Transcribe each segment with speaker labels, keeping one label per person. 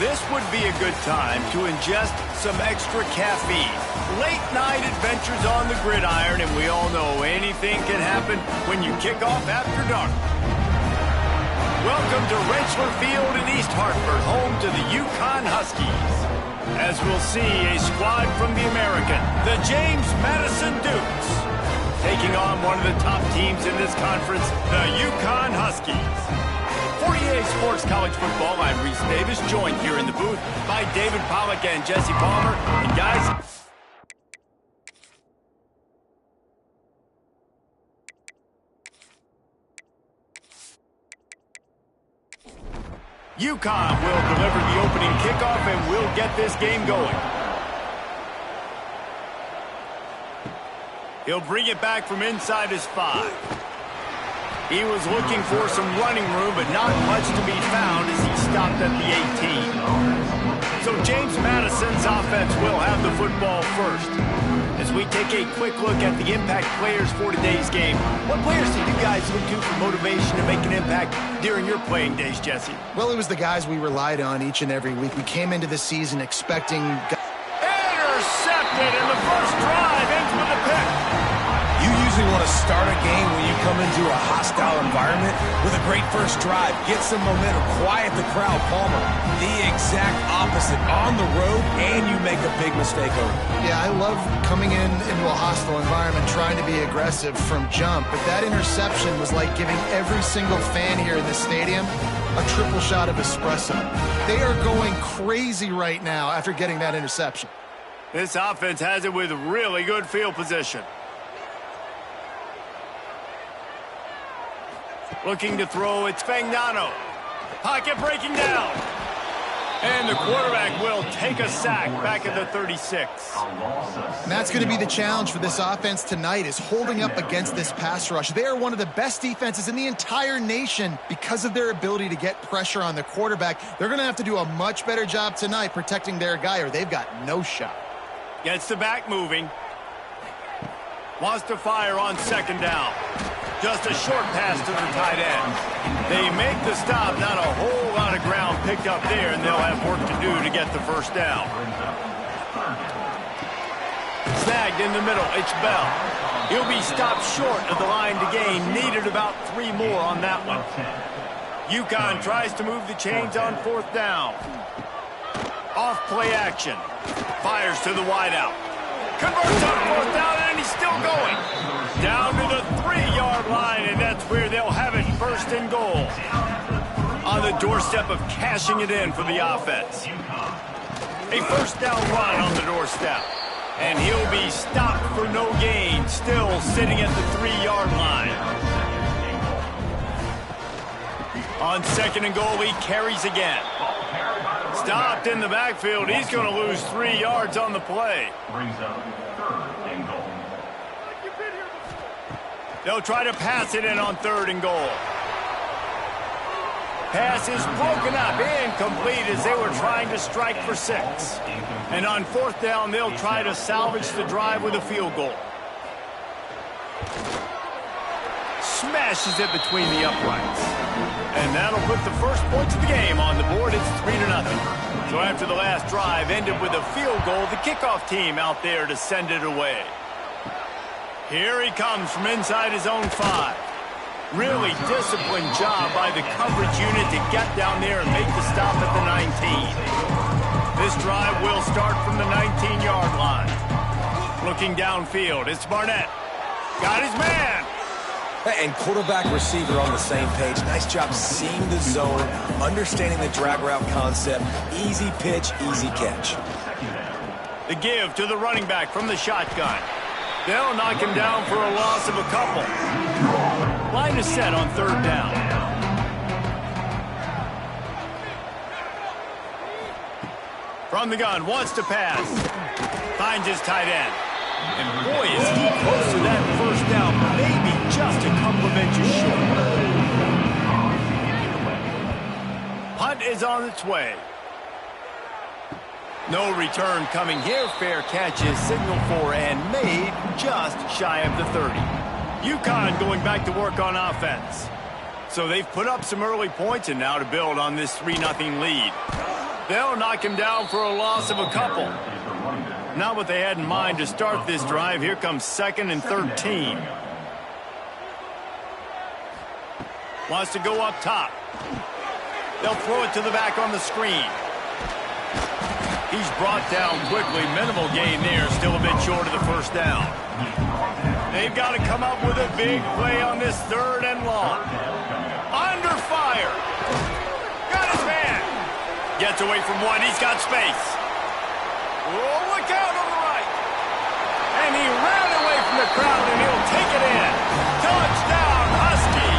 Speaker 1: This would be a good time to ingest some extra caffeine. Late night adventures on the gridiron, and we all know anything can happen when you kick off after dark. Welcome to Rentschler Field in East Hartford, home to the Uconn Huskies. As we'll see, a squad from the American, the James Madison Dukes, taking on one of the top teams in this conference, the Uconn Huskies. For EA Sports College Football, I'm Reese Davis, joined here in the booth by David Pollack and Jesse Palmer. And guys, Uconn will deliver the opening kickoff and will get this game going. He'll bring it back from inside his 5. He was looking for some running room, but not much to be found as he stopped at the 18. So James Madison's offense will have the football first. As we take a quick look at the impact players for today's game, what players did you guys look to for motivation to make an impact during your playing days, Jesse?
Speaker 2: Well, it was the guys we relied on each and every week. We came into the season expecting...
Speaker 1: Intercepted, and the first drive ends with a pick.
Speaker 3: You usually want to start a game when you come into a hostile environment with a great first drive. Get some momentum, quiet the crowd. Palmer, the exact opposite. On the road, and you make a big mistake over it.
Speaker 2: Yeah, I love coming into a hostile environment, trying to be aggressive from jump, but that interception was like giving every single fan here in the stadium a triple shot of espresso. They are going crazy right now after getting that interception.
Speaker 1: This offense has it with really good field position. Looking to throw, it's Fagnano. Pocket breaking down. And the quarterback will take a sack back at the 36.
Speaker 2: And that's going to be the challenge for this offense tonight, is holding up against this pass rush. They are one of the best defenses in the entire nation because of their ability to get pressure on the quarterback. They're going to have to do a much better job tonight protecting their guy, or they've got no shot.
Speaker 1: Gets the back moving. Wants to fire on second down. Just a short pass to the tight end. They make the stop, not a whole lot of ground picked up there, and they'll have work to do to get the first down. Snagged in the middle, it's Bell. He'll be stopped short of the line to gain. Needed about 3 more on that one. Uconn tries to move the chains on fourth down. Off play action. Fires to the wideout. Converts on fourth down, and he's still going. Down to the 3-yard line, and that's where they'll have it, first and goal. On the doorstep of cashing it in for the offense. A first down run on the doorstep. And he'll be stopped for no gain, still sitting at the 3-yard line. On second and goal, he carries again. Stopped in the backfield. He's going to lose 3 yards on the play.
Speaker 4: Brings up third and goal.
Speaker 1: They'll try to pass it in on third and goal. Pass is broken up, incomplete as they were trying to strike for 6. And on fourth down, they'll try to salvage the drive with a field goal. Smashes it between the uprights. And that'll put the first points of the game on the board. It's 3-0. So after the last drive ended with a field goal, the kickoff team out there to send it away. Here he comes from inside his own 5. Really disciplined job by the coverage unit to get down there and make the stop at the 19. This drive will start from the 19-yard line. Looking downfield, it's Barnett. Got his man.
Speaker 3: And quarterback receiver on the same page. Nice job seeing the zone, understanding the drag route concept. Easy pitch, easy catch.
Speaker 1: The give to the running back from the shotgun. They'll knock him down for a loss of a couple. Line is set on third down. From the gun, wants to pass. Finds his tight end. And boy, is he close to that first down. Maybe just a couple of inches short. Punt is on its way. No return coming here. Fair catch is signaled for and made just shy of the 30. Uconn going back to work on offense. So they've put up some early points, and now to build on this 3-0 lead. They'll knock him down for a loss of a couple. Not what they had in mind to start this drive. Here comes 2nd and 13. Wants to go up top. They'll throw it to the back on the screen. He's brought down quickly. Minimal gain there. Still a bit short of the first down. They've got to come up with a big play on this 3rd and long. Under fire. Got his man. Gets away from one. He's got space. Oh, look out on the right. And he ran away from the crowd, and he'll take it in. Touchdown, Husky.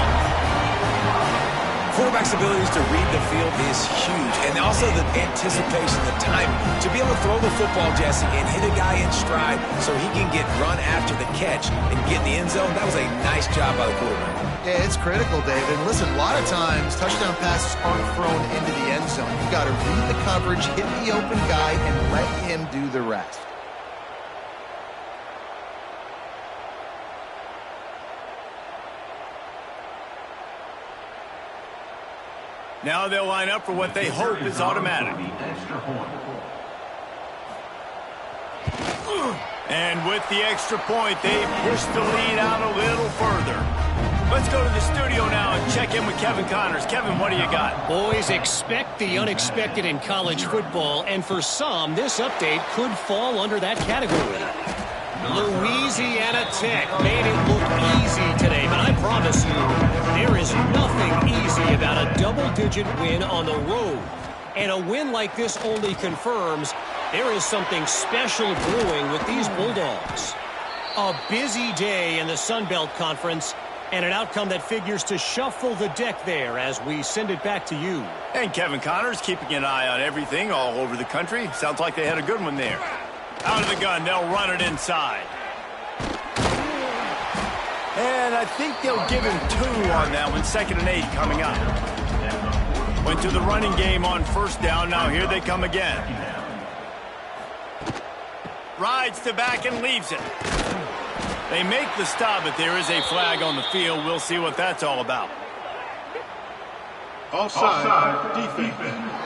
Speaker 3: Quarterback's abilities to read the field is huge. And also the anticipation, the time to be able to throw the football, Jesse, and hit a guy in stride so he can get run after the catch and get in the end zone. That was a nice job by the quarterback.
Speaker 2: Yeah, it's critical, David. Listen, a lot of times touchdown passes aren't thrown into the end zone. You've got to read the coverage, hit the open guy, and let him do the rest.
Speaker 1: Now they'll line up for what they hope is automatic. And with the extra point, they push the lead out a little further. Let's go to the studio now and check in with Kevin Connors. Kevin, what do you got?
Speaker 5: Boys, expect the unexpected in college football, and for some, this update could fall under that category. Louisiana Tech made it look easy today, but I promise you, there is nothing easy about a double-digit win on the road. And a win like this only confirms there is something special brewing with these Bulldogs. A busy day in the Sun Belt Conference, and an outcome that figures to shuffle the deck there as we send it back to you.
Speaker 1: And Kevin Connors keeping an eye on everything all over the country. Sounds like they had a good one there. Out of the gun, they'll run it inside. And I think they'll give him 2 on that one. 2nd and 8 coming up. Went to the running game on 1st down. Now here they come again. Rides to back and leaves it. They make the stop, but there is a flag on the field. We'll see what that's all about.
Speaker 4: Offside defense.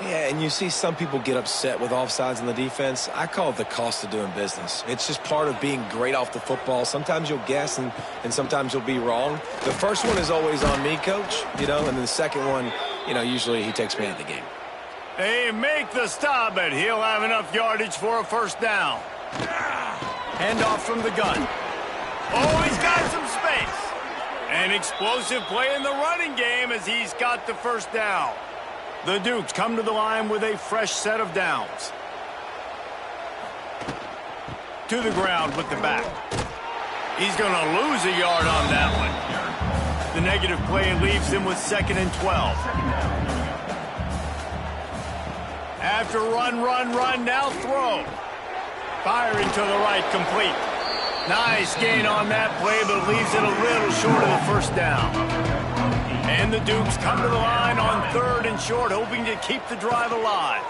Speaker 3: Yeah, and you see some people get upset with offsides in the defense. I call it the cost of doing business. It's just part of being great off the football. Sometimes you'll guess and sometimes you'll be wrong. The first one is always on me, Coach, and then the second one, usually he takes me out of the game.
Speaker 1: They make the stop, but he'll have enough yardage for a 1st down. Handoff from the gun. Oh, he's got some space. An explosive play in the running game as he's got the 1st down. The Dukes come to the line with a fresh set of downs. To the ground with the back. He's going to lose a yard on that one. The negative play leaves him with 2nd and 12. After run, now throw. Firing to the right, complete. Nice gain on that play, but leaves it a little short of the 1st down. And the Dukes come to the line on 3rd and short, hoping to keep the drive alive.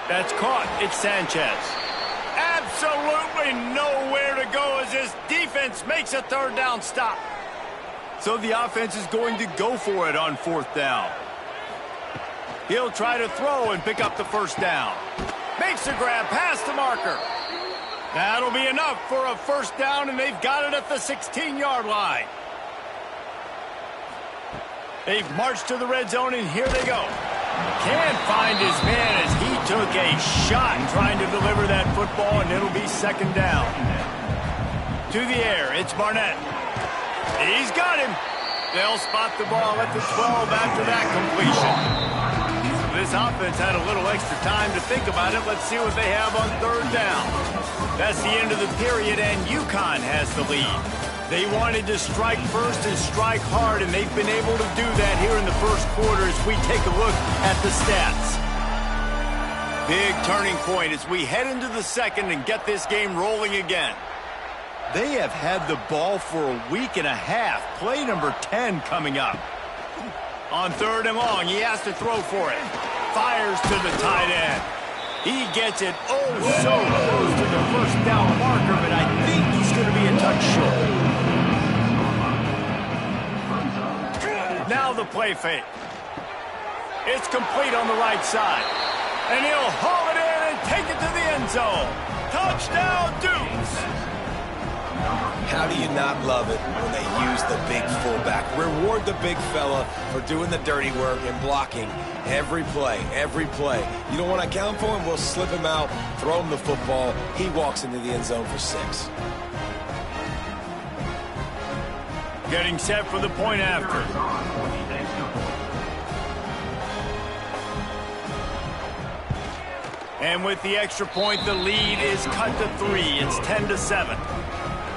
Speaker 1: That's caught. It's Sanchez. Absolutely nowhere to go as this defense makes a 3rd down stop. So the offense is going to go for it on 4th down. He'll try to throw and pick up the 1st down. Makes the grab past the marker. That'll be enough for a 1st down, and they've got it at the 16-yard line. They've marched to the red zone, and here they go. Can't find his man as he took a shot trying to deliver that football, and it'll be 2nd down. To the air, it's Barnett. He's got him. They'll spot the ball at the 12 after that completion. This offense had a little extra time to think about it. Let's see what they have on 3rd down. That's the end of the period, and Uconn has the lead. They wanted to strike first and strike hard, and they've been able to do that here in the 1st quarter as we take a look at the stats. Big turning point as we head into the 2nd and get this game rolling again. They have had the ball for a week and a half. Play number 10 coming up. On 3rd and long, he has to throw for it. Fires to the tight end. He gets it so close to the 1st down marker, but I think he's going to be a touch short. Now the play fake. It's complete on the right side. And he'll haul it in and take it to the end zone. Touchdown, Dukes!
Speaker 3: How do you not love it when they use the big fullback? Reward the big fella for doing the dirty work and blocking every play, every play. You don't want to account for him? We'll slip him out, throw him the football. He walks into the end zone for 6.
Speaker 1: Getting set for the point after. And with the extra point, the lead is cut to 3. It's 10-7.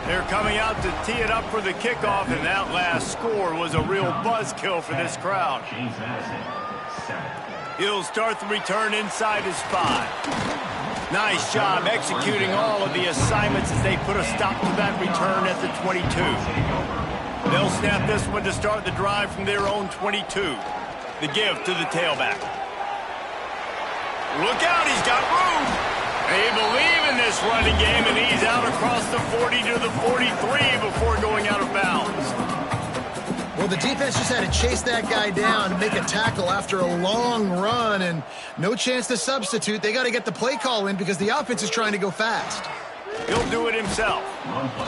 Speaker 1: They're coming out to tee it up for the kickoff, and that last score was a real buzzkill for this crowd. He'll start the return inside his 5. Nice job executing all of the assignments as they put a stop to that return at the 22. They'll snap this one to start the drive from their own 22. The give to the tailback. Look out, he's got room. They believe in this running game, and he's out across the 40 to the 43 before going out of bounds.
Speaker 2: Well, the defense just had to chase that guy down and make a tackle after a long run, and no chance to substitute. They got to get the play call in because the offense is trying to go fast.
Speaker 1: He'll do it himself.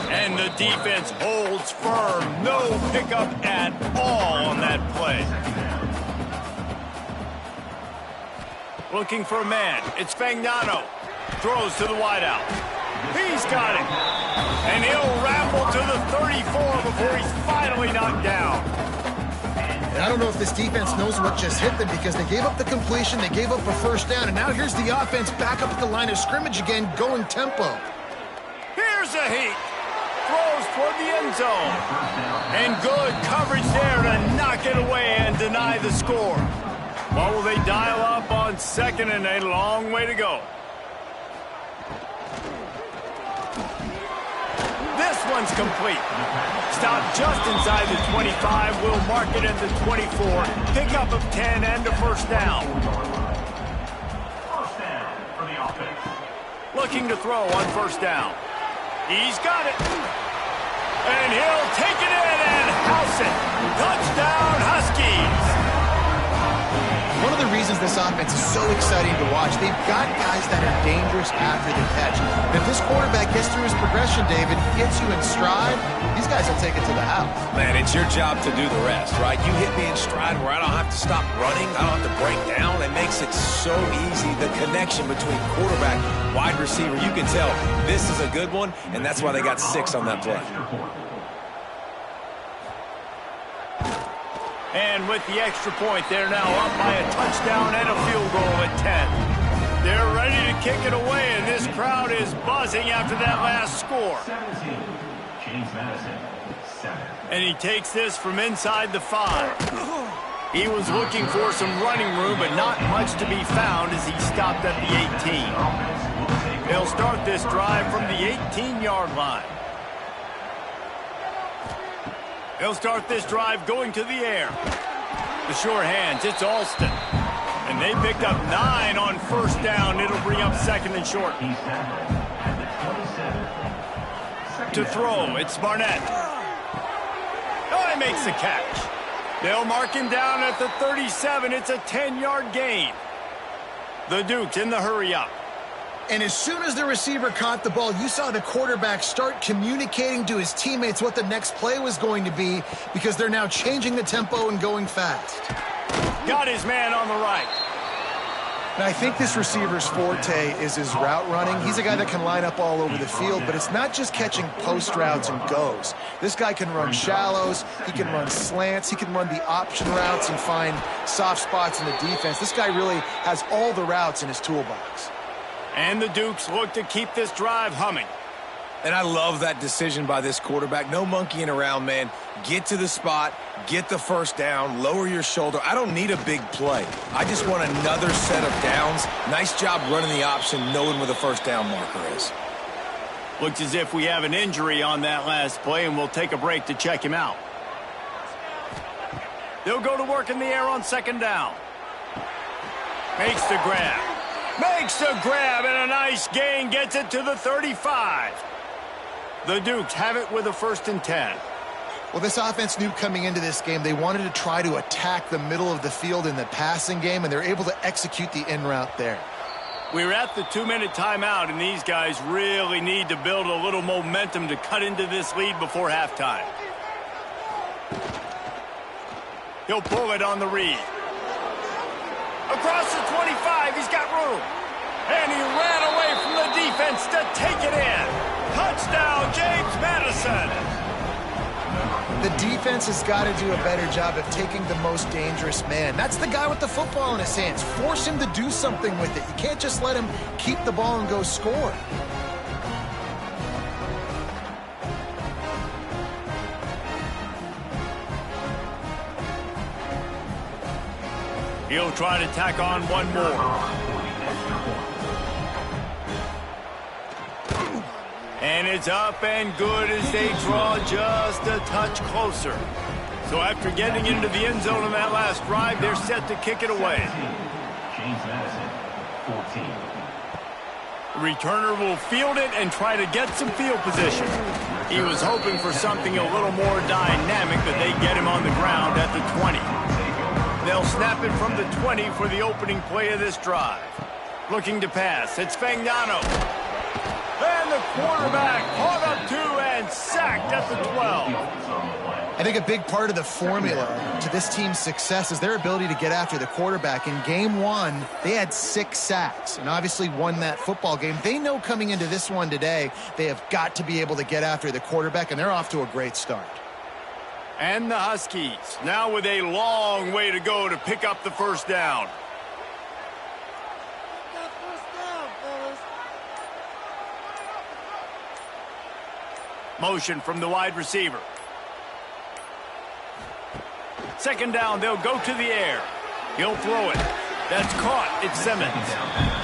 Speaker 1: And the defense holds firm. No pickup at all on that play. Looking for a man. It's Fagnano. Throws to the wideout. He's got it. And he'll ramble to the 34 before he's finally knocked down.
Speaker 2: And I don't know if this defense knows what just hit them because they gave up the completion, they gave up a first down, and now here's the offense back up at the line of scrimmage again, going tempo.
Speaker 1: Here's a heat. Throws toward the end zone. And good coverage there to knock it away and deny the score. What will they dial up on second and a long way to go? This one's complete. Stop just inside the 25. We'll mark it at the 24. Pickup of 10 and a first down.
Speaker 4: First down for the offense.
Speaker 1: Looking to throw on first down. He's got it. And he'll take it in and house it. Touchdown, Huskies.
Speaker 2: One of the reasons this offense is so exciting to watch, they've got guys that are dangerous after the catch. If this quarterback gets through his progression, David, gets you in stride, these guys will take it to the house.
Speaker 3: Man, it's your job to do the rest, right? You hit me in stride where I don't have to stop running. I don't have to break down. It makes it so easy. The connection between quarterback, wide receiver, you can tell this is a good one, and that's why they got 6 on that play.
Speaker 1: And with the extra point, they're now up by a touchdown and a field goal at 10. They're ready to kick it away, and this crowd is buzzing after that last score.
Speaker 4: 17, James Madison, 7.
Speaker 1: And he takes this from inside the 5. He was looking for some running room, but not much to be found as he stopped at the 18. They'll start this drive from the 18-yard line. They'll start this drive going to the air. The sure hands, it's Alston. And they picked up 9 on first down. It'll bring up second and short. To throw, it's Barnett. Oh, he makes the catch. They'll mark him down at the 37. It's a 10-yard gain. The Dukes in the hurry-up.
Speaker 2: And as soon as the receiver caught the ball, you saw the quarterback start communicating to his teammates what the next play was going to be because they're now changing the tempo and going fast.
Speaker 1: Got his man on the right.
Speaker 2: And I think this receiver's forte is his route running. He's a guy that can line up all over the field, but it's not just catching post routes and goes. This guy can run shallows, he can run slants, he can run the option routes and find soft spots in the defense. This guy really has all the routes in his toolbox.
Speaker 1: And the Dukes look to keep this drive humming.
Speaker 3: And I love that decision by this quarterback. No monkeying around, man. Get to the spot, get the first down, lower your shoulder. I don't need a big play. I just want another set of downs. Nice job running the option, knowing where the first down marker is.
Speaker 1: Looks as if we have an injury on that last play, and we'll take a break to check him out. They'll go to work in the air on second down. Makes the grab. Makes the grab, and a nice gain gets it to the 35. The Dukes have it with a 1st and 10.
Speaker 2: Well, this offense knew coming into this game they wanted to try to attack the middle of the field in the passing game, and they're able to execute the in route there.
Speaker 1: We're at the 2-minute timeout, and these guys really need to build a little momentum to cut into this lead before halftime. He'll pull it on the read. Across the 25, he's got room. And he ran away from the defense to take it in. Touchdown, James Madison.
Speaker 2: The defense has got to do a better job of taking the most dangerous man. That's the guy with the football in his hands. Force him to do something with it. You can't just let him keep the ball and go score.
Speaker 1: He'll try to tack on one more. And it's up and good as they draw just a touch closer. So after getting into the end zone on that last drive, they're set to kick it away.
Speaker 4: James Madison, 14.
Speaker 1: The returner will field it and try to get some field position. He was hoping for something a little more dynamic, but they get him on the ground at the 20. They'll snap it from the 20 for the opening play of this drive. Looking to pass. It's Fagnano. And the quarterback caught up to and sacked at the 12.
Speaker 2: I think a big part of the formula to this team's success is their ability to get after the quarterback. In game one, they had 6 sacks and obviously won that football game. They know coming into this one today, they have got to be able to get after the quarterback, and they're off to a great start.
Speaker 1: And the Huskies now with a long way to go to pick up the first down. Motion from the wide receiver. Second down, they'll go to the air. He'll throw it. That's caught. It's Simmons.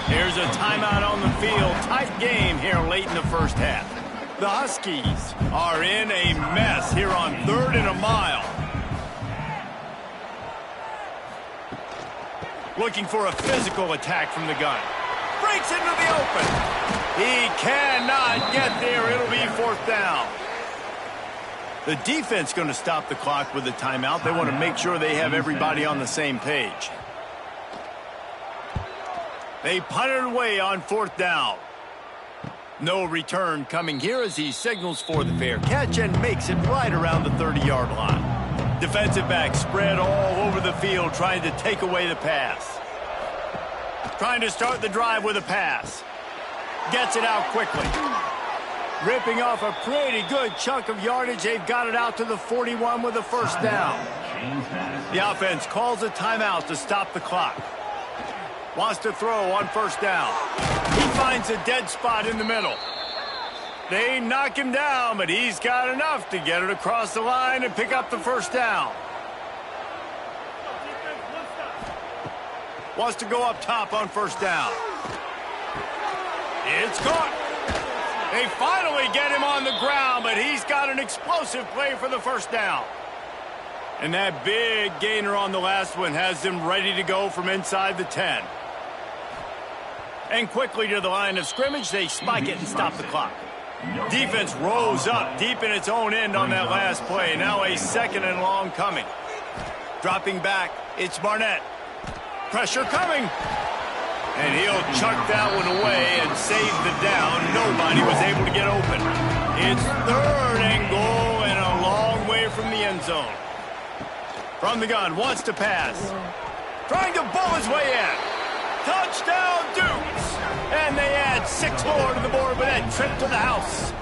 Speaker 1: Here's a timeout on the field. Tight game here late in the first half. The Huskies are in a mess here on 3rd and a mile. Looking for a physical attack from the gun. Breaks into the open. He cannot get there. It'll be 4th down. The defense going to stop the clock with a timeout. They want to make sure they have everybody on the same page. They punt it away on 4th down. No return coming here as he signals for the fair catch and makes it right around the 30-yard line. Defensive back spread all over the field trying to take away the pass. Trying to start the drive with a pass. Gets it out quickly. Ripping off a pretty good chunk of yardage. They've got it out to the 41 with a first down. The offense calls a timeout to stop the clock. Wants to throw on first down. He finds a dead spot in the middle. They knock him down, but he's got enough to get it across the line and pick up the first down. Wants to go up top on first down. It's caught. They finally get him on the ground, but he's got an explosive play for the first down. And that big gainer on the last one has them ready to go from inside the 10. And quickly to the line of scrimmage, they spike it and stop the clock. Defense rose up deep in its own end on that last play. Now a 2nd and long coming. Dropping back, it's Barnett. Pressure coming. And he'll chuck that one away and save the down. Nobody was able to get open. It's 3rd and goal and a long way from the end zone. From the gun, wants to pass. Trying to bull his way in. Touchdown, Dukes! And they add 6 more to the board with that trip to the house.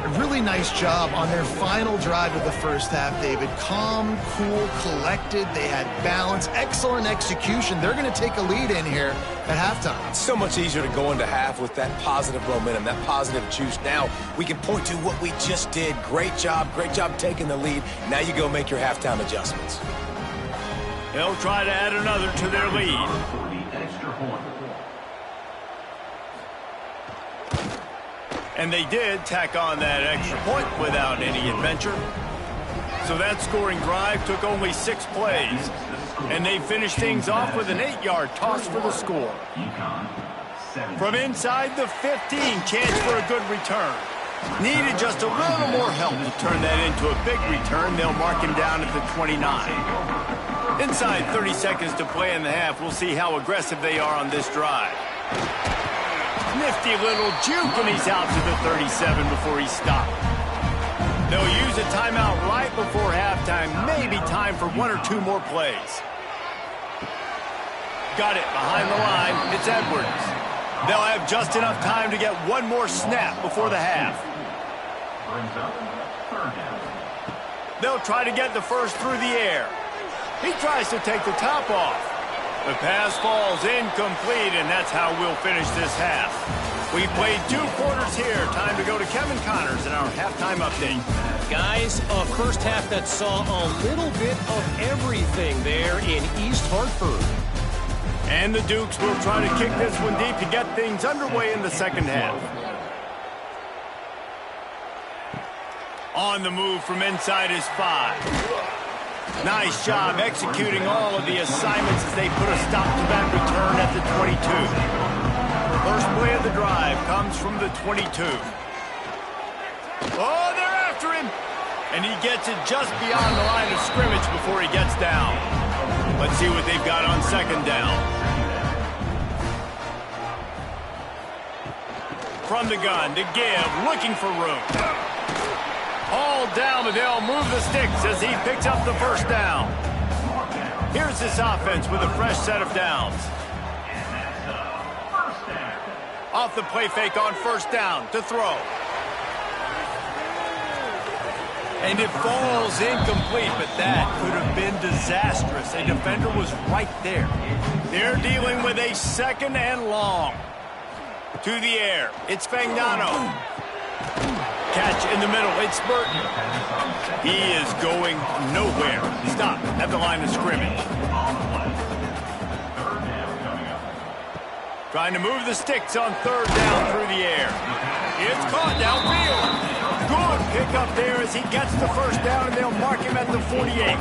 Speaker 2: A really nice job on their final drive of the first half, David. Calm, cool, collected. They had balance, excellent execution. They're going to take a lead in here at halftime.
Speaker 3: It's so much easier to go into half with that positive momentum, that positive juice. Now we can point to what we just did. Great job taking the lead. Now you go make your halftime adjustments.
Speaker 1: They'll try to add another to their lead. And they did tack on that extra point without any adventure. So that scoring drive took only 6 plays. And they finished things off with an 8-yard toss for the score. From inside the 15, chance for a good return. Needed just a little more help to turn that into a big return. They'll mark him down at the 29. Inside 30 seconds to play in the half. We'll see how aggressive they are on this drive. Nifty little juke, and he's out to the 37 before he's stopped. They'll use a timeout right before halftime. Maybe time for one or two more plays. Got it behind the line. It's Edwards. They'll have just enough time to get one more snap before the half. They'll try to get the first through the air. He tries to take the top off. The pass falls incomplete, and that's how we'll finish this half. We played 2 quarters here. Time to go to Kevin Connors in our halftime update.
Speaker 5: Guys, a first half that saw a little bit of everything there in East Hartford.
Speaker 1: And the Dukes will try to kick this one deep to get things underway in the second half. On the move from inside is 5. Nice job executing all of the assignments as they put a stop to that return at the 22. First play of the drive comes from the 22. Oh, they're after him. And he gets it just beyond the line of scrimmage before he gets down. Let's see what they've got on second down. From the gun to give, looking for room. All down, but they'll move the sticks as he picks up the first down. Here's this offense with a fresh set of downs. Off the play fake on first down to throw. And it falls incomplete, but that could have been disastrous. A defender was right there. They're dealing with a second and long. To the air, it's Fagnano. Catch in the middle, it's Burton. He is going nowhere. Stop at the line of scrimmage. Trying to move the sticks on third down through the air. It's caught downfield. Good pickup there as he gets the first down, and they'll mark him at the 48.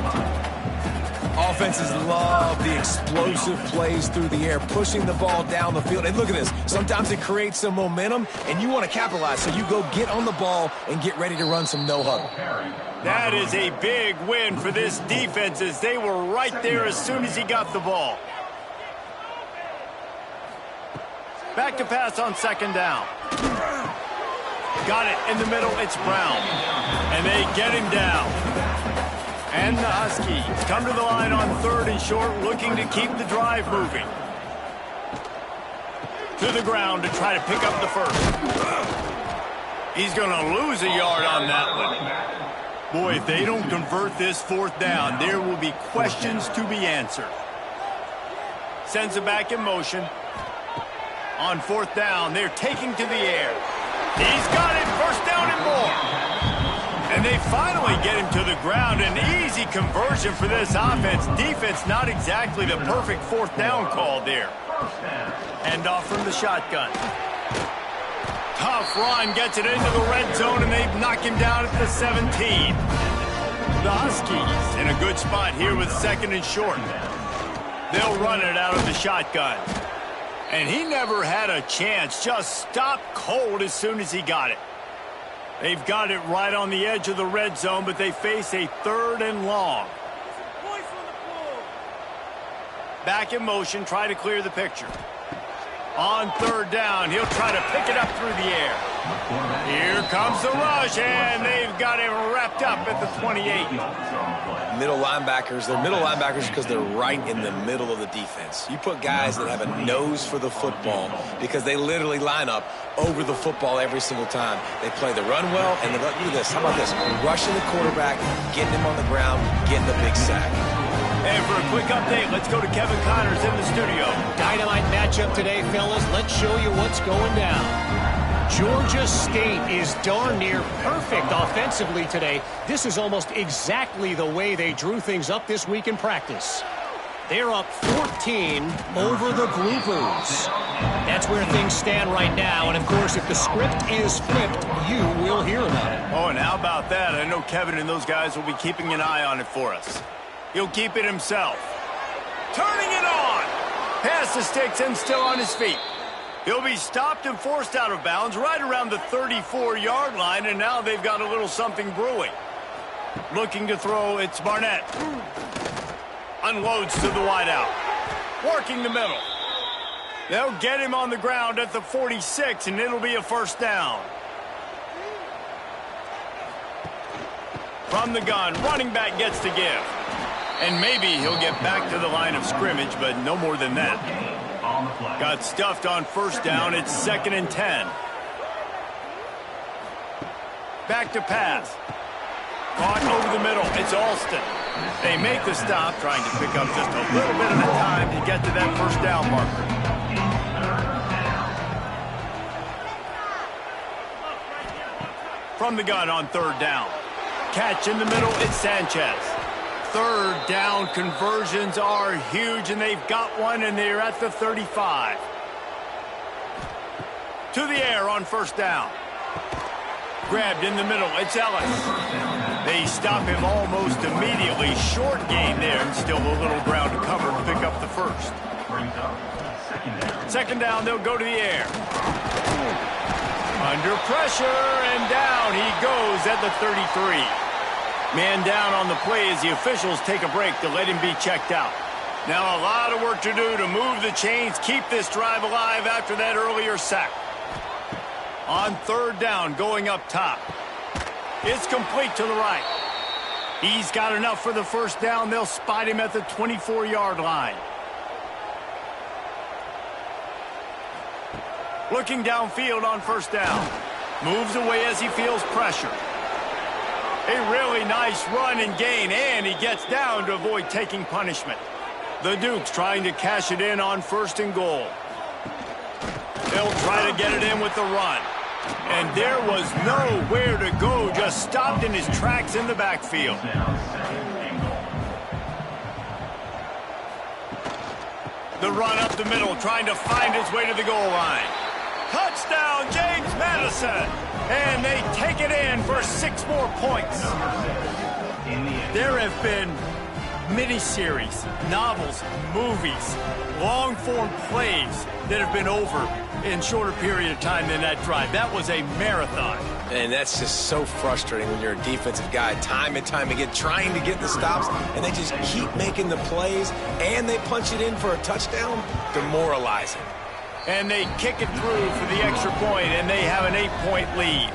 Speaker 3: Offenses love the explosive plays through the air, pushing the ball down the field. And look at this. Sometimes it creates some momentum, and you want to capitalize. So you go get on the ball and get ready to run some no-huddle.
Speaker 1: That is a big win for this defense as they were right there as soon as he got the ball. Back to pass on second down. Got it in the middle. It's Brown. And they get him down. And the Huskies come to the line on third and short, looking to keep the drive moving. To the ground to try to pick up the first. He's going to lose a yard on that one. Boy, if they don't convert this fourth down, there will be questions to be answered. Sends it back in motion. On fourth down, they're taking to the air. He's got it, first down and more. And they finally get him to the ground. An easy conversion for this offense. Defense not exactly the perfect fourth down call there. Hand off from the shotgun. Tough run, gets it into the red zone, and they knock him down at the 17. The Huskies in a good spot here with second and short. They'll run it out of the shotgun. And he never had a chance, just stopped cold as soon as he got it. They've got it right on the edge of the red zone, but they face a third and long. Back in motion, try to clear the picture. On third down, he'll try to pick it up through the air. Here comes the rush, and they've got him wrapped up at the 28.
Speaker 3: Middle linebackers, they're middle linebackers because they're right in the middle of the defense. You put guys that have a nose for the football because they literally line up over the football every single time. They play the run well, and look at this. How about this? Rushing the quarterback, getting him on the ground, getting the big sack.
Speaker 1: And for a quick update, let's go to Kevin Connors in the studio.
Speaker 5: Dynamite matchup today, fellas. Let's show you what's going down. Georgia State is darn near perfect offensively today. This is almost exactly the way they drew things up this week in practice. They're up 14 over the Groupers. That's where things stand right now. And, of course, if the script is flipped, you will hear about it.
Speaker 1: Oh, and how about that? I know Kevin and those guys will be keeping an eye on it for us. He'll keep it himself. Turning it on. Past the sticks and still on his feet. He'll be stopped and forced out of bounds right around the 34-yard line, and now they've got a little something brewing. Looking to throw, it's Barnett. Unloads to the wideout. Working the middle. They'll get him on the ground at the 46, and it'll be a first down. From the gun, running back gets to give. And maybe he'll get back to the line of scrimmage, but no more than that. Got stuffed on first down. It's 2nd and 10. Back to pass. Caught over the middle. It's Alston. They make the stop, trying to pick up just a little bit of the time to get to that first down marker. From the gun on 3rd down. Catch in the middle, it's Sanchez. 3rd down conversions are huge, and they've got one, and they're at the 35. To the air on first down. Grabbed in the middle, it's Ellis. They stop him almost immediately. Short gain there, and still a little ground to cover to pick up the first. 2nd down, they'll go to the air. Under pressure, and down he goes at the 33. Man down on the play as the officials take a break to let him be checked out. Now a lot of work to do to move the chains, keep this drive alive after that earlier sack. On 3rd down, going up top. It's complete to the right. He's got enough for the first down. They'll spot him at the 24-yard line. Looking downfield on first down. Moves away as he feels pressure. A really nice run and gain, and he gets down to avoid taking punishment. The Dukes trying to cash it in on 1st and goal. They'll try to get it in with the run. And there was nowhere to go, just stopped in his tracks in the backfield. The run up the middle, trying to find his way to the goal line. Touchdown, James Madison! And they take it in for 6 more points. There have been miniseries, novels, movies, long-form plays that have been over in shorter period of time than that drive. That was a marathon.
Speaker 3: And that's just so frustrating when you're a defensive guy, time and time again, trying to get the stops, and they just keep making the plays, and they punch it in for a touchdown. Demoralizing.
Speaker 1: And they kick it through for the extra point, and they have an 8-point lead.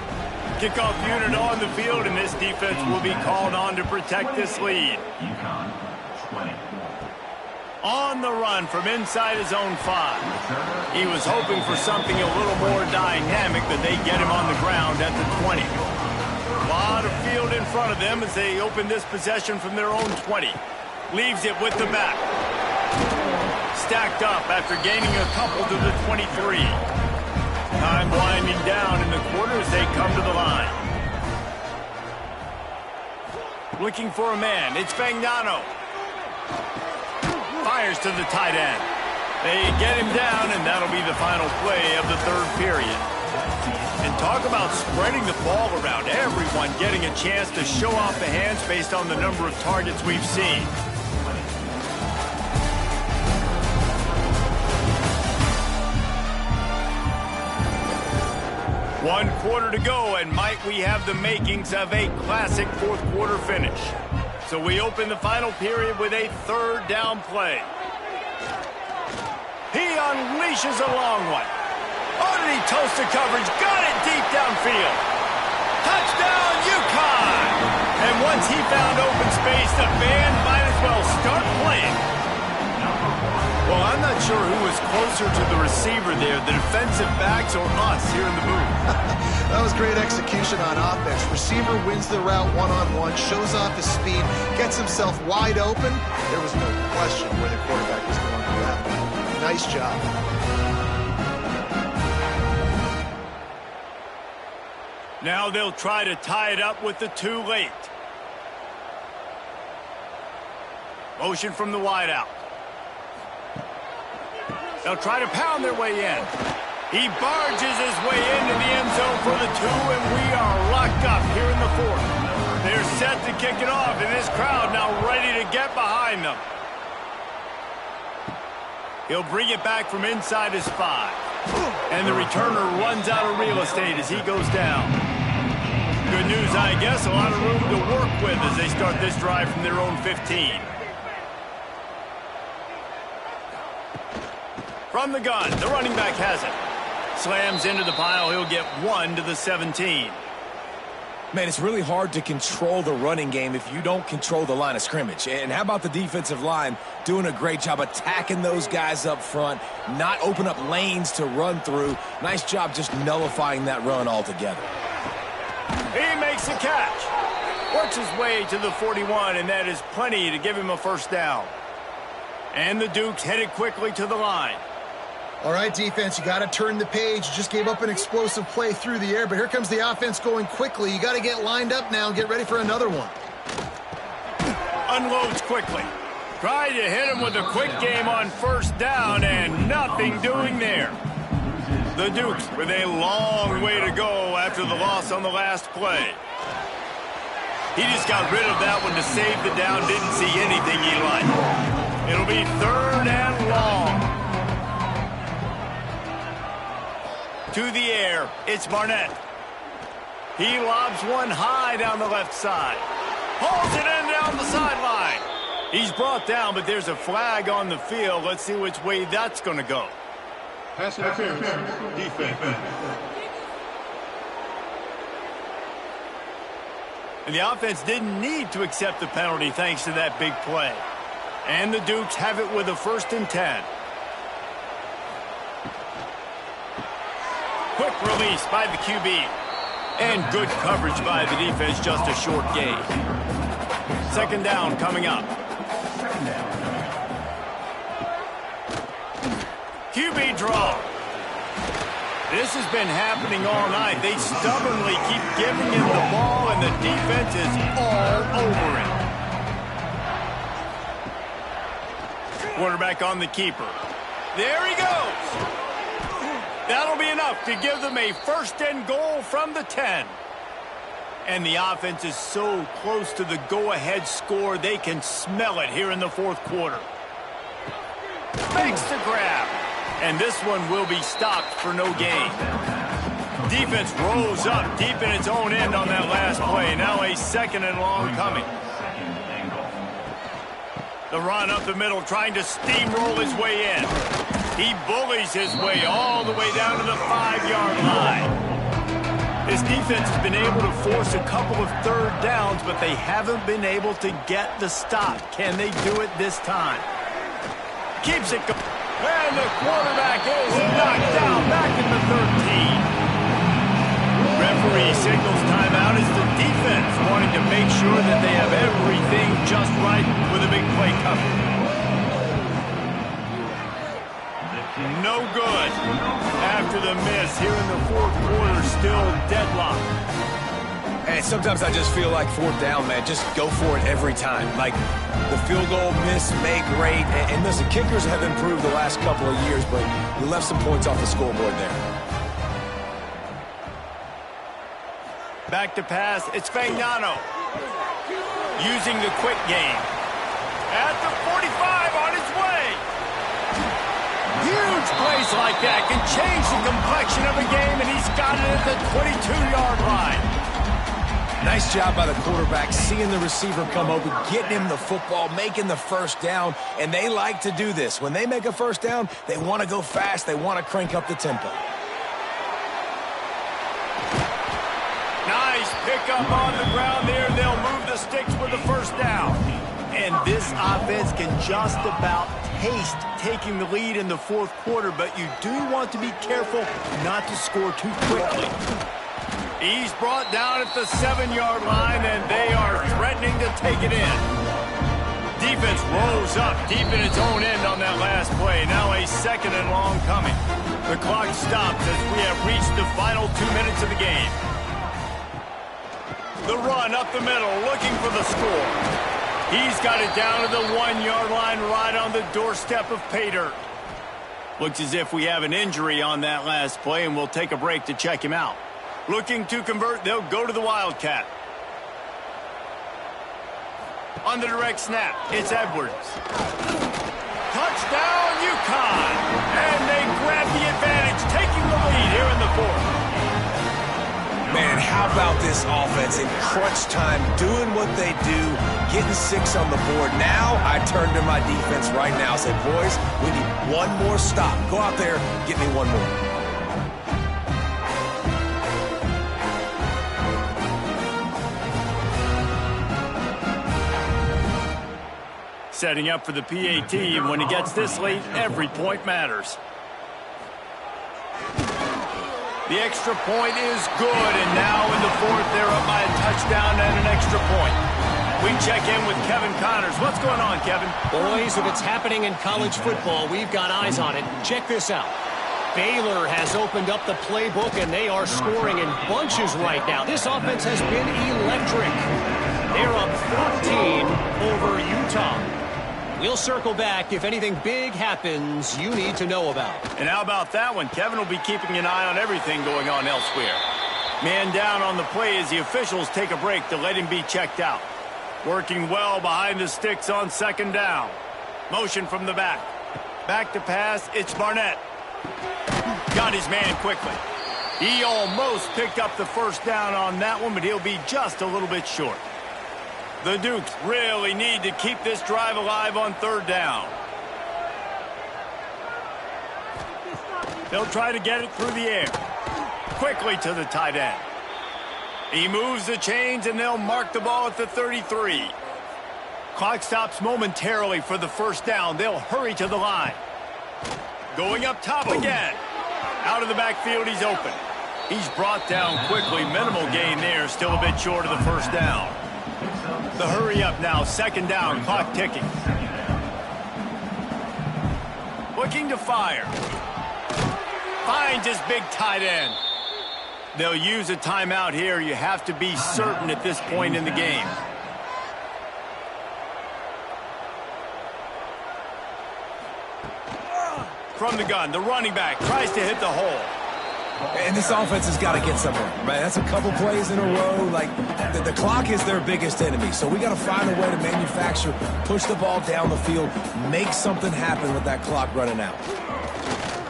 Speaker 1: Kickoff unit on the field, and this defense will be called on to protect this lead.
Speaker 4: Uconn, 20.
Speaker 1: On the run from inside his own 5. He was hoping for something a little more dynamic, but they get him on the ground at the 20. A lot of field in front of them as they open this possession from their own 20. Leaves it with the back. Stacked up after gaining a couple to the 23. Time winding down in the quarter as they come to the line. Looking for a man. It's Fagnano. Fires to the tight end. They get him down, and that'll be the final play of the 3rd period. And talk about spreading the ball around. Everyone getting a chance to show off the hands based on the number of targets we've seen. One quarter to go, and might we have the makings of a classic 4th quarter finish. So we open the final period with a 3rd down play. He unleashes a long one. Oh, did he toast the coverage? Got it deep downfield. Touchdown, Uconn! And once he found open space, the band might as well start playing. Well, I'm not sure who was closer to the receiver there, the defensive backs or us here in the booth.
Speaker 2: That was great execution on offense. Receiver wins the route one-on-one, shows off his speed, gets himself wide open. There was no question where the quarterback was going for that one. Nice job.
Speaker 1: Now they'll try to tie it up with the 2 late. Motion from the wideout. They'll try to pound their way in. He barges his way into the end zone for the 2, and we are locked up here in the 4th. They're set to kick it off, and this crowd now ready to get behind them. He'll bring it back from inside his 5. And the returner runs out of real estate as he goes down. Good news, I guess, a lot of room to work with as they start this drive from their own 15. From the gun, the running back has it. Slams into the pile, he'll get 1 to the 17.
Speaker 3: Man, it's really hard to control the running game if you don't control the line of scrimmage. And how about the defensive line doing a great job attacking those guys up front, not open up lanes to run through. Nice job just nullifying that run altogether.
Speaker 1: He makes the catch. Works his way to the 41, and that is plenty to give him a first down. And the Dukes headed quickly to the line.
Speaker 2: All right, defense, you got to turn the page. You just gave up an explosive play through the air, but here comes the offense going quickly. You got to get lined up now and get ready for another one.
Speaker 1: Unloads quickly. Tried to hit him with a quick game on first down, and nothing doing there. The Dukes with a long way to go after the loss on the last play. He just got rid of that one to save the down, didn't see anything he liked. It'll be 3rd and long. To the air, it's Barnett. He lobs one high down the left side. Hauls it in down the sideline. He's brought down, but there's a flag on the field. Let's see which way that's going to go.
Speaker 4: Pass interference. Defense.
Speaker 1: And the offense didn't need to accept the penalty thanks to that big play. And the Dukes have it with a 1st and 10. Quick release by the QB. And good coverage by the defense, just a short gain. 2nd down coming up. QB draw. This has been happening all night. They stubbornly keep giving him the ball, and the defense is all over him. Quarterback on the keeper. There he goes. That'll be enough to give them a 1st and goal from the 10. And the offense is so close to the go-ahead score, they can smell it here in the 4th quarter. Makes the grab. And this one will be stopped for no gain. Defense rose up deep in its own end on that last play. Now a 2nd and long coming. The run up the middle, trying to steamroll his way in. He bullies his way all the way down to the 5-yard line. This defense has been able to force a couple of 3rd downs, but they haven't been able to get the stop. Can they do it this time? Keeps it going. And the quarterback is knocked down back in the 13. Referee signals timeout as the defense wanting to make sure that they have everything just right with a big play coming. No good. After the miss here in the 4th quarter, still deadlocked.
Speaker 3: And sometimes I just feel like 4th down, man. Just go for it every time. Like the field goal miss, make great. And listen, kickers have improved the last couple of years, but we left some points off the scoreboard there.
Speaker 1: Back to pass, it's Fagnano. Using the quick game. At the 45 on his way. Huge plays like that can change the complexion of a game, and he's got it at the 22-yard line.
Speaker 3: Nice job by the quarterback, seeing the receiver come open, getting him the football, making the 1st down, and they like to do this. When they make a 1st down, they want to go fast, they want to crank up the tempo.
Speaker 1: Nice pickup on the ground there. They'll move the sticks with the 1st down. And this offense can just about taste taking the lead in the 4th quarter, but you do want to be careful not to score too quickly. He's brought down at the 7-yard line, and they are threatening to take it in. Defense rolls up deep in its own end on that last play. Now a 2nd and long coming. The clock stops as we have reached the final 2 minutes of the game. The run up the middle, looking for the score. He's got it down to the 1-yard line, right on the doorstep of pay dirt. Looks as if we have an injury on that last play, and we'll take a break to check him out. Looking to convert, they'll go to the Wildcat. On the direct snap, it's Edwards. Touchdown, Uconn! And they grab the advantage, taking the lead.
Speaker 3: about this offense in crunch time, doing what they do, getting 6 on the board. Now I turn to my defense right now and say, boys, we need one more stop. Go out there, get me one more.
Speaker 1: Setting up for the PAT, and when he gets this late, every point matters. The extra point is good, and now in the fourth, they're up by a touchdown and an extra point. We check in with Kevin Connors. What's going on, Kevin?
Speaker 5: Boys, if it's happening in college football, we've got eyes on it. Check this out. Baylor has opened up the playbook, and they are scoring in bunches right now. This offense has been electric. They're up 14 over Utah. We'll circle back if anything big happens you need to know about.
Speaker 1: And how about that one? Kevin will be keeping an eye on everything going on elsewhere. Man down on the play as the officials take a break to let him be checked out. Working well behind the sticks on second down. Motion from the back. Back to pass, it's Barnett. Got his man quickly. He almost picked up the first down on that one, but he'll be just a little bit short. The Dukes really need to keep this drive alive on third down. They'll try to get it through the air. Quickly to the tight end. He moves the chains, and they'll mark the ball at the 33. Clock stops momentarily for the first down. They'll hurry to the line. Going up top again. Out of the backfield, he's open. He's brought down quickly. Minimal gain there, still a bit short of the first down. The hurry up now, second down, clock ticking. Looking to fire. Finds his big tight end. They'll use a timeout here. You have to be certain at this point in the game. From the gun, the running back tries to hit the hole.
Speaker 3: And this offense has got to get somewhere, right? That's a couple plays in a row. Like, the clock is their biggest enemy. So we got to find a way to manufacture, push the ball down the field, make something happen with that clock running out.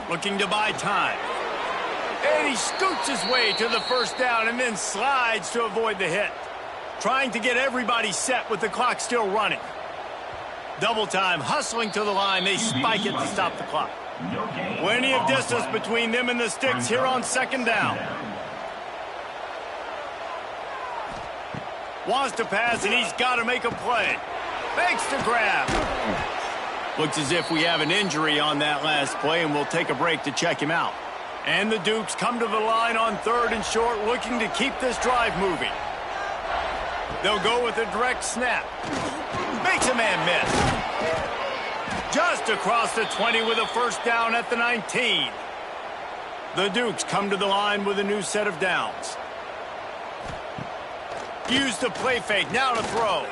Speaker 1: Looking to buy time. And he scoots his way to the first down and then slides to avoid the hit. Trying to get everybody set with the clock still running. Double time, hustling to the line. They spike it to stop the clock. Plenty of distance between them and the sticks here on second down. Wants to pass, and he's got to make a play. Makes the grab. Looks as if we have an injury on that last play, and we'll take a break to check him out. And the Dukes come to the line on third and short, looking to keep this drive moving. They'll go with a direct snap. Makes a man miss. Just across the 20 with a first down at the 19. The Dukes come to the line with a new set of downs. Use the play fake, now to throw.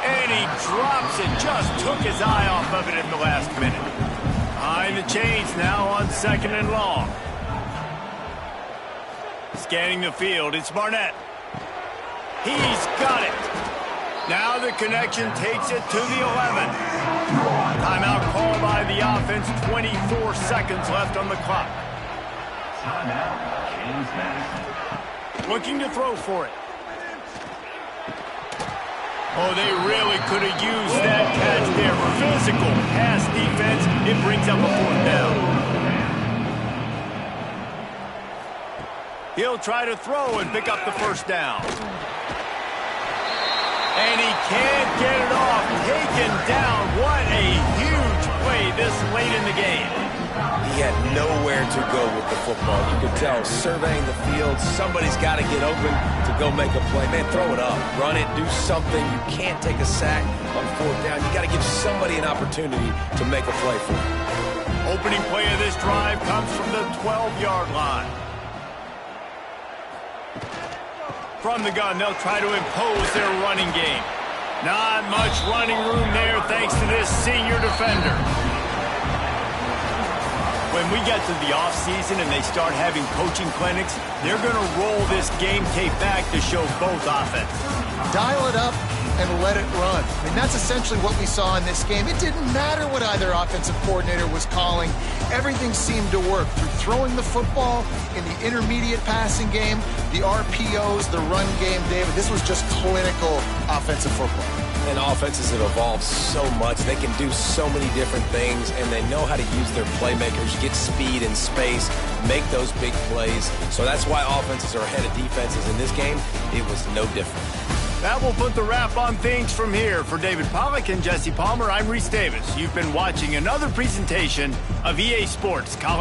Speaker 1: And he drops it, just took his eye off of it in the last minute. Behind the chains now on second and long. Scanning the field, it's Barnett. He's got it. Now the connection takes it to the 11. Timeout called by the offense. 24 seconds left on the clock. Looking to throw for it. Oh, they really could have used that catch there. Physical pass defense. It brings up a fourth down. He'll try to throw and pick up the first down. And he can't get it off. Taken down. What a huge play this late in the game.
Speaker 3: He had nowhere to go with the football. You could tell, surveying the field, somebody's got to get open to go make a play. Man, throw it up. Run it. Do something. You can't take a sack on fourth down. You got to give somebody an opportunity to make a play for it.
Speaker 1: Opening play of this drive comes from the 12-yard line. From the gun, they'll try to impose their running game. Not much running room there thanks to this senior defender. When we get to the offseason and they start having coaching clinics, they're going to roll this game tape back to show both offenses.
Speaker 2: Dial it up and let it run. I mean, that's essentially what we saw in this game. It didn't matter what either offensive coordinator was calling. Everything seemed to work through throwing the football in the intermediate passing game, the RPOs, the run game, David. This was just clinical offensive football.
Speaker 3: And offenses have evolved so much. They can do so many different things, and they know how to use their playmakers, get speed and space, make those big plays. So that's why offenses are ahead of defenses. In this game, it was no different.
Speaker 1: That will put the wrap on things from here. For David Pollack and Jesse Palmer, I'm Reese Davis. You've been watching another presentation of EA Sports College